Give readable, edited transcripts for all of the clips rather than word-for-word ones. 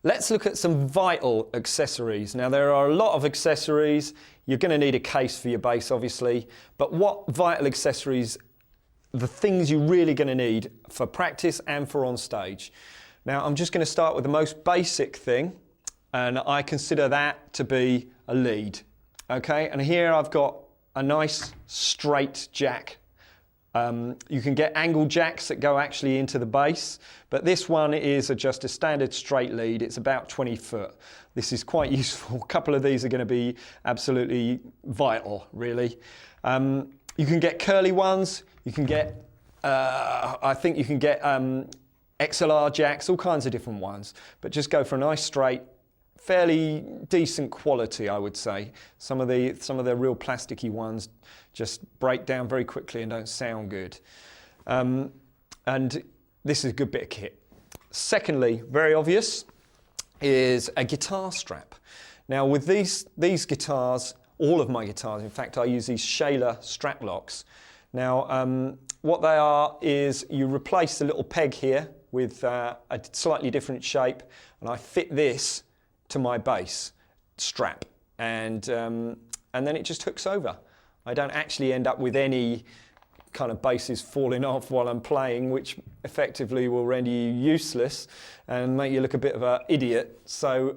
Let's look at some vital accessories. Now there are a lot of accessories. You're going to need a case for your bass obviously, but what vital accessories, the things you're really going to need for practice and for on stage. Now I'm just going to start with the most basic thing, and I consider that to be a lead. Okay, and here I've got a nice straight jack. You can get angle jacks that go actually into the bass, but this one is just a standard straight lead. It's about 20 foot. This is quite useful. A couple of these are going to be absolutely vital, really. You can get curly ones. You can get, I think you can get XLR jacks, all kinds of different ones, but just go for a nice straight, fairly decent quality, I would say. Some of the real plasticky ones just break down very quickly and don't sound good. And this is a good bit of kit. Secondly, very obvious, is a guitar strap. Now with these guitars, all of my guitars, in fact, I use these Shaler strap locks. Now what they are is you replace the little peg here with a slightly different shape, and I fit this to my bass strap, and then it just hooks over. I don't actually end up with any kind of basses falling off while I'm playing, which effectively will render you useless and make you look a bit of an idiot. So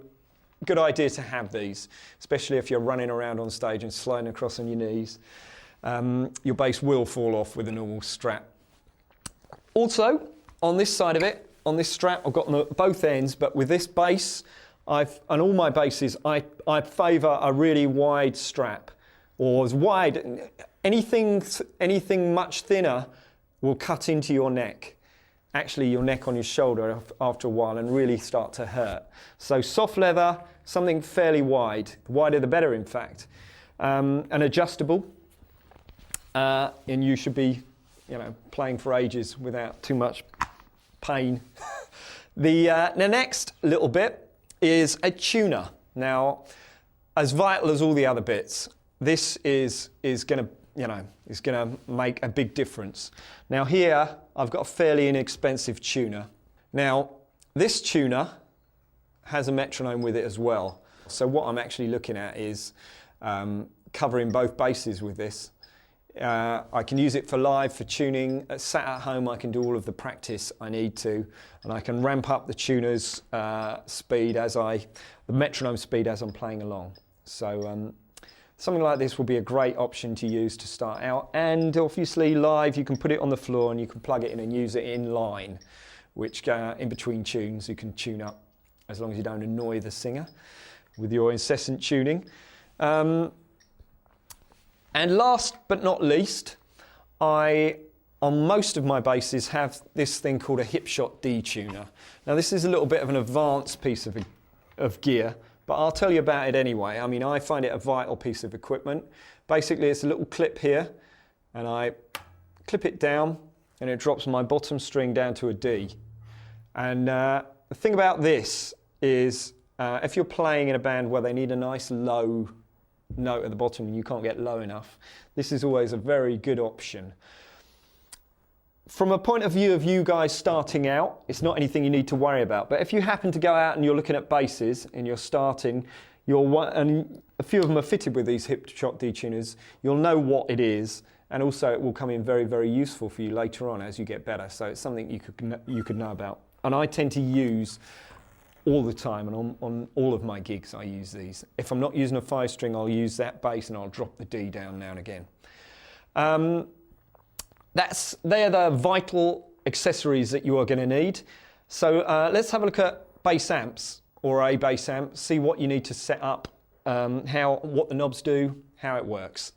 good idea to have these, especially if you're running around on stage and sliding across on your knees. Your bass will fall off with a normal strap. Also, on this side of it, on this strap, I've got them at both ends, but with this bass, on all my basses, I favour a really wide strap, or as wide. Anything much thinner will cut into your neck. Actually, your neck on your shoulder after a while, and really start to hurt. So soft leather, something fairly wide. The wider the better, in fact. And adjustable, and you should be, playing for ages without too much pain. The next little bit is a tuner. Now, as vital as all the other bits, this is going to make a big difference. Now here, I've got a fairly inexpensive tuner. Now, this tuner has a metronome with it as well. So what I'm actually looking at is covering both basses with this. I can use it for live, for tuning. Sat at home, I can do all of the practice I need to, and I can ramp up the tuner's speed the metronome speed as I'm playing along. So something like this will be a great option to use to start out, and obviously live you can put it on the floor and you can plug it in and use it in line, which in between tunes you can tune up, as long as you don't annoy the singer with your incessant tuning. And last but not least, on most of my basses have this thing called a Hipshot D-tuner. Now this is a little bit of an advanced piece of gear, but I'll tell you about it anyway. I mean, I find it a vital piece of equipment. Basically, it's a little clip here, and I clip it down, and it drops my bottom string down to a D. And the thing about this is, if you're playing in a band where they need a nice low note at the bottom and you can't get low enough, this is always a very good option. From a point of view of you guys starting out, it's not anything you need to worry about, but if you happen to go out and you're looking at basses and you're starting, and a few of them are fitted with these Hipshot D-tuners, you'll know what it is, and also it will come in very, very useful for you later on as you get better. So it's something you could know about. And I tend to use all the time, and on all of my gigs I use these. If I'm not using a 5-string, I'll use that bass and I'll drop the D down now and again. They're the vital accessories that you are going to need. So let's have a look at bass amps, or a bass amp, see what you need to set up, what the knobs do, how it works.